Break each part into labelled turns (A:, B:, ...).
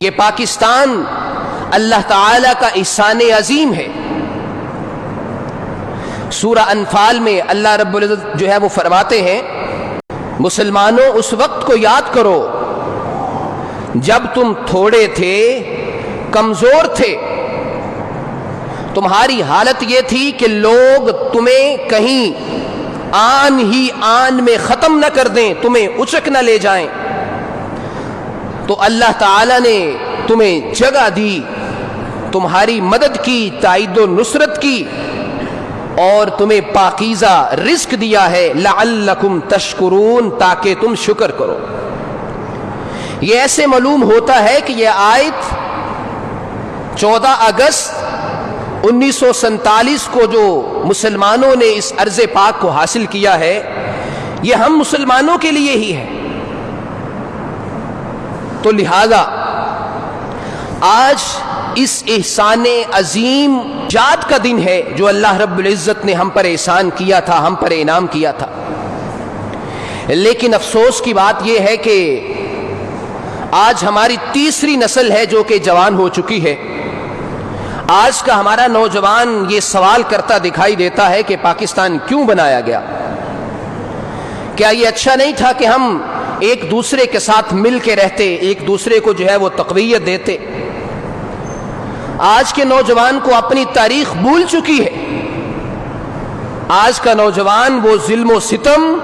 A: یہ پاکستان اللہ تعالی کا احسان عظیم ہے۔ سورہ انفال میں اللہ رب العزت جو ہے وہ فرماتے ہیں، مسلمانوں اس وقت کو یاد کرو جب تم تھوڑے تھے، کمزور تھے، تمہاری حالت یہ تھی کہ لوگ تمہیں کہیں آن ہی آن میں ختم نہ کر دیں، تمہیں اچک نہ لے جائیں، تو اللہ تعالی نے تمہیں جگہ دی، تمہاری مدد کی، تائید و نصرت کی، اور تمہیں پاکیزہ رزق دیا ہے لعلکم تشکرون، تاکہ تم شکر کرو۔ یہ ایسے معلوم ہوتا ہے کہ یہ آیت 14 اگست 1947 کو جو مسلمانوں نے اس ارض پاک کو حاصل کیا ہے، یہ ہم مسلمانوں کے لیے ہی ہے۔ تو لہذا آج اس احسان عظیم یاد کا دن ہے جو اللہ رب العزت نے ہم پر احسان کیا تھا، ہم پر انعام کیا تھا۔ لیکن افسوس کی بات یہ ہے کہ آج ہماری تیسری نسل ہے جو کہ جوان ہو چکی ہے۔ آج کا ہمارا نوجوان یہ سوال کرتا دکھائی دیتا ہے کہ پاکستان کیوں بنایا گیا؟ کیا یہ اچھا نہیں تھا کہ ہم ایک دوسرے کے ساتھ مل کے رہتے، ایک دوسرے کو جو ہے وہ تقویت دیتے؟ آج کے نوجوان کو اپنی تاریخ بھول چکی ہے۔ آج کا نوجوان وہ ظلم و ستم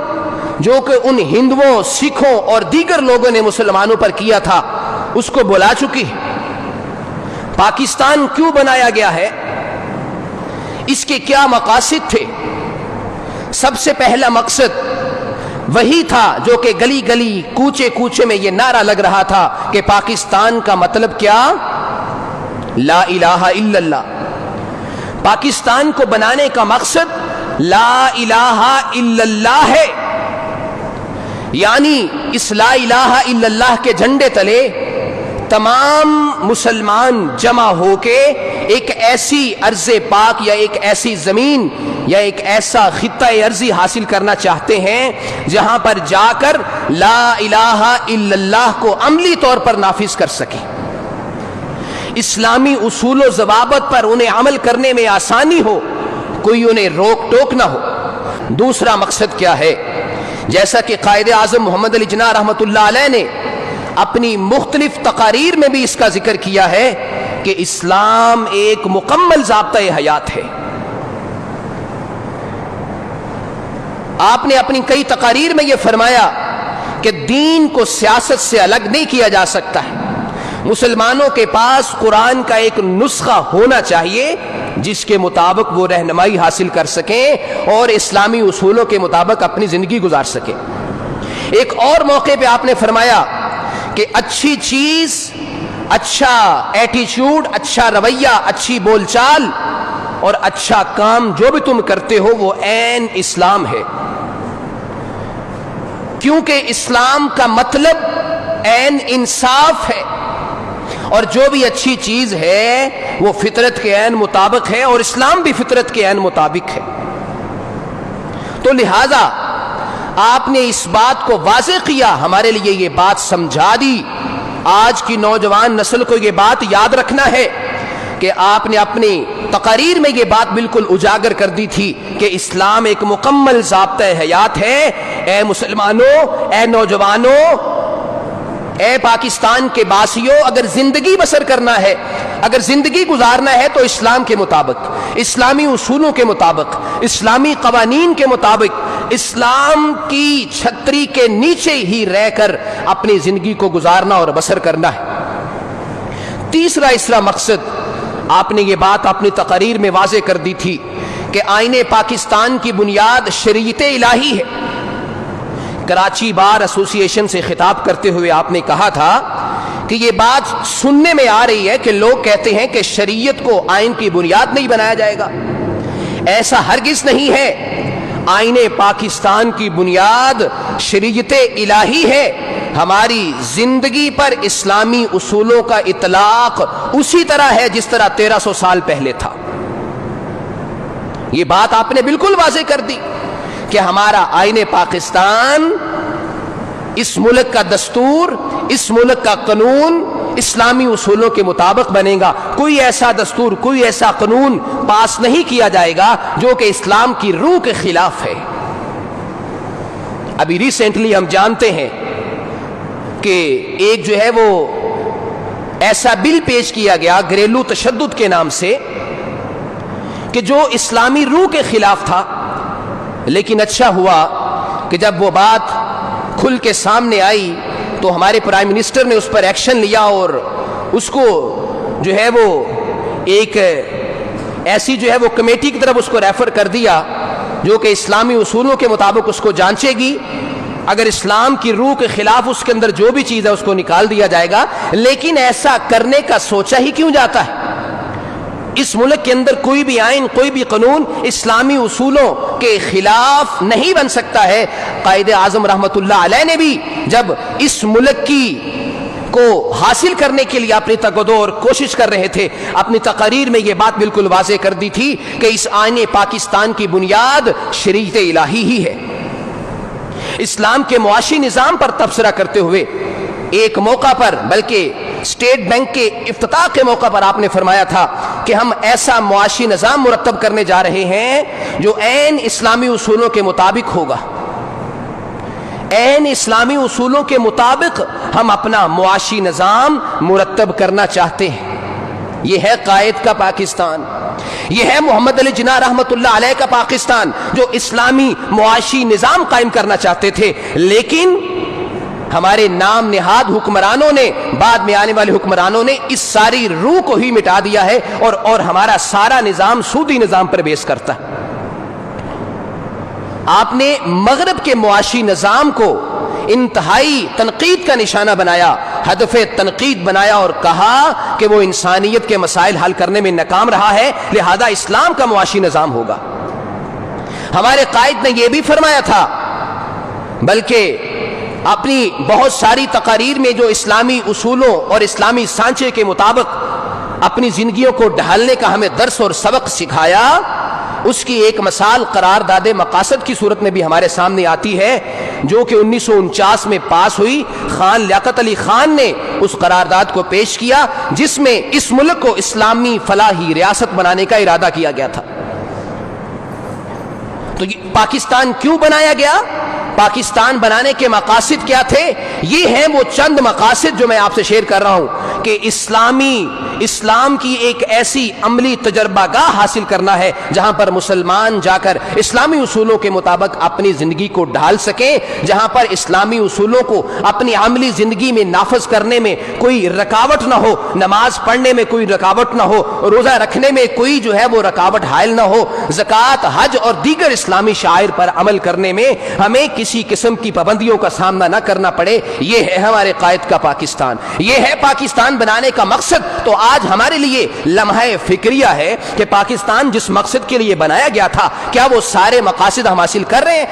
A: جو کہ ان ہندوؤں، سکھوں اور دیگر لوگوں نے مسلمانوں پر کیا تھا، اس کو بھلا چکی ہے۔ پاکستان کیوں بنایا گیا ہے؟ اس کے کیا مقاصد تھے؟ سب سے پہلا مقصد وہی تھا جو کہ گلی گلی، کوچے کوچے میں یہ نعرہ لگ رہا تھا کہ پاکستان کا مطلب کیا؟ لا الہ الا اللہ۔ پاکستان کو بنانے کا مقصد لا الہ الا اللہ ہے، یعنی اس لا الہ الا اللہ کے جھنڈے تلے تمام مسلمان جمع ہو کے ایک ایسی ارض پاک یا ایک ایسی زمین یا ایک ایسا خطہ ارضی حاصل کرنا چاہتے ہیں جہاں پر جا کر لا الہ الا اللہ کو عملی طور پر نافذ کر سکیں، اسلامی اصول و ضوابط پر انہیں عمل کرنے میں آسانی ہو، کوئی انہیں روک ٹوک نہ ہو۔ دوسرا مقصد کیا ہے؟ جیسا کہ قائد اعظم محمد علی جناح رحمۃ اللہ علیہ نے اپنی مختلف تقاریر میں بھی اس کا ذکر کیا ہے کہ اسلام ایک مکمل ضابطۂ حیات ہے۔ آپ نے اپنی کئی تقاریر میں یہ فرمایا کہ دین کو سیاست سے الگ نہیں کیا جا سکتا ہے، مسلمانوں کے پاس قرآن کا ایک نسخہ ہونا چاہیے جس کے مطابق وہ رہنمائی حاصل کر سکیں اور اسلامی اصولوں کے مطابق اپنی زندگی گزار سکیں۔ ایک اور موقع پہ آپ نے فرمایا کہ اچھی چیز، اچھا ایٹیچیوڈ، اچھا رویہ، اچھی بول چال اور اچھا کام جو بھی تم کرتے ہو وہ عین اسلام ہے، کیونکہ اسلام کا مطلب عین انصاف ہے، اور جو بھی اچھی چیز ہے وہ فطرت کے عین مطابق ہے، اور اسلام بھی فطرت کے عین مطابق ہے۔ تو لہذا آپ نے اس بات کو واضح کیا، ہمارے لیے یہ بات سمجھا دی۔ آج کی نوجوان نسل کو یہ بات یاد رکھنا ہے کہ آپ نے اپنی تقاریر میں یہ بات بالکل اجاگر کر دی تھی کہ اسلام ایک مکمل ضابطۂ حیات ہے۔ اے مسلمانوں، اے نوجوانوں، اے پاکستان کے باسیوں، اگر زندگی بسر کرنا ہے، اگر زندگی گزارنا ہے تو اسلام کے مطابق، اسلامی اصولوں کے مطابق، اسلامی قوانین کے مطابق، اسلام کی چھتری کے نیچے ہی رہ کر اپنی زندگی کو گزارنا اور بسر کرنا ہے۔ تیسرا اس کا مقصد، آپ نے یہ بات اپنی تقاریر میں واضح کر دی تھی کہ آئین پاکستان کی بنیاد شریعت الہی ہے۔ کراچی بار ایسوسی ایشن سے خطاب کرتے ہوئے آپ نے کہا تھا کہ یہ بات سننے میں آ رہی ہے کہ لوگ کہتے ہیں کہ شریعت کو آئین کی بنیاد نہیں بنایا جائے گا، ایسا ہرگز نہیں ہے۔ آئین پاکستان کی بنیاد شریعت الہی ہے، ہماری زندگی پر اسلامی اصولوں کا اطلاق اسی طرح ہے جس طرح 1300 سال پہلے تھا۔ یہ بات آپ نے بالکل واضح کر دی کہ ہمارا آئین پاکستان، اس ملک کا دستور، اس ملک کا قانون، اسلامی اصولوں کے مطابق بنے گا. کوئی ایسا دستور، کوئی ایسا قانون پاس نہیں کیا جائے گا جو کہ اسلام کی روح کے خلاف ہے. ابھی ریسنٹلی ہم جانتے ہیں کہ ایک جو ہے وہ ایسا بل پیش کیا گیا گھریلو تشدد کے نام سے کہ جو اسلامی روح کے خلاف تھا. لیکن اچھا ہوا کہ جب وہ بات کھل کے سامنے آئی تو ہمارے پرائم منسٹر نے اس پر ایکشن لیا اور اس کو جو ہے وہ ایک ایسی جو ہے وہ کمیٹی کی طرف اس کو ریفر کر دیا جو کہ اسلامی اصولوں کے مطابق اس کو جانچے گی. اگر اسلام کی روح کے خلاف اس کے اندر جو بھی چیز ہے اس کو نکال دیا جائے گا. لیکن ایسا کرنے کا سوچا ہی کیوں جاتا ہے؟ اس ملک کے اندر کوئی بھی آئین، کوئی بھی قانون اسلامی اصولوں کے خلاف نہیں بن سکتا ہے. قائد اعظم رحمت اللہ علیہ نے بھی جب اس ملک کی کو حاصل کرنے کے لیے اپنی تگدو اور کوشش کر رہے تھے، اپنی تقاریر میں یہ بات بالکل واضح کر دی تھی کہ اس آئین پاکستان کی بنیاد شریعت الہی ہی ہے. اسلام کے معاشی نظام پر تبصرہ کرتے ہوئے ایک موقع پر، بلکہ اسٹیٹ بینک کے افتتاح کے موقع پر آپ نے فرمایا تھا کہ ہم ایسا معاشی نظام مرتب کرنے جا رہے ہیں جو عین اسلامی اصولوں کے مطابق ہوگا. عین اسلامی اصولوں کے مطابق ہم اپنا معاشی نظام مرتب کرنا چاہتے ہیں. یہ ہے قائد کا پاکستان، یہ ہے محمد علی جناح رحمت اللہ علیہ کا پاکستان جو اسلامی معاشی نظام قائم کرنا چاہتے تھے. لیکن ہمارے نام نہاد حکمرانوں نے، بعد میں آنے والے حکمرانوں نے اس ساری روح کو ہی مٹا دیا ہے اور ہمارا سارا نظام سودی نظام پر بیس کرتا ہے. آپ نے مغرب کے معاشی نظام کو انتہائی تنقید کا نشانہ بنایا، ہدف تنقید بنایا اور کہا کہ وہ انسانیت کے مسائل حل کرنے میں ناکام رہا ہے، لہذا اسلام کا معاشی نظام ہوگا. ہمارے قائد نے یہ بھی فرمایا تھا، بلکہ اپنی بہت ساری تقاریر میں جو اسلامی اصولوں اور اسلامی سانچے کے مطابق اپنی زندگیوں کو ڈھالنے کا ہمیں درس اور سبق سکھایا، اس کی ایک مثال قرارداد مقاصد کی صورت میں بھی ہمارے سامنے آتی ہے جو کہ 1949 میں پاس ہوئی. خان لیاقت علی خان نے اس قرارداد کو پیش کیا جس میں اس ملک کو اسلامی فلاحی ریاست بنانے کا ارادہ کیا گیا تھا. تو پاکستان کیوں بنایا گیا؟ پاکستان بنانے کے مقاصد کیا تھے؟ یہ ہیں وہ چند مقاصد جو میں آپ سے شیئر کر رہا ہوں کہ اسلام کی ایک ایسی عملی تجربہ گاہ حاصل کرنا ہے جہاں پر مسلمان جا کر اسلامی اصولوں کے مطابق اپنی زندگی کو ڈھال سکیں، جہاں پر اسلامی اصولوں کو اپنی عملی زندگی میں نافذ کرنے میں کوئی رکاوٹ نہ ہو، نماز پڑھنے میں کوئی رکاوٹ نہ ہو، روزہ رکھنے میں کوئی جو ہے وہ رکاوٹ حائل نہ ہو، زکوٰۃ، حج اور دیگر اسلامی شعائر پر عمل کرنے میں ہمیں کسی قسم کی پابندیوں کا سامنا نہ کرنا پڑے. یہ ہے ہمارے قائد کا پاکستان، یہ ہے پاکستان بنانے کا مقصد. تو آج ہمارے لیے لمحہ فکریہ ہے کہ پاکستان جس مقصد کے لیے بنایا گیا تھا، کیا وہ سارے مقاصد ہم حاصل کر رہے ہیں؟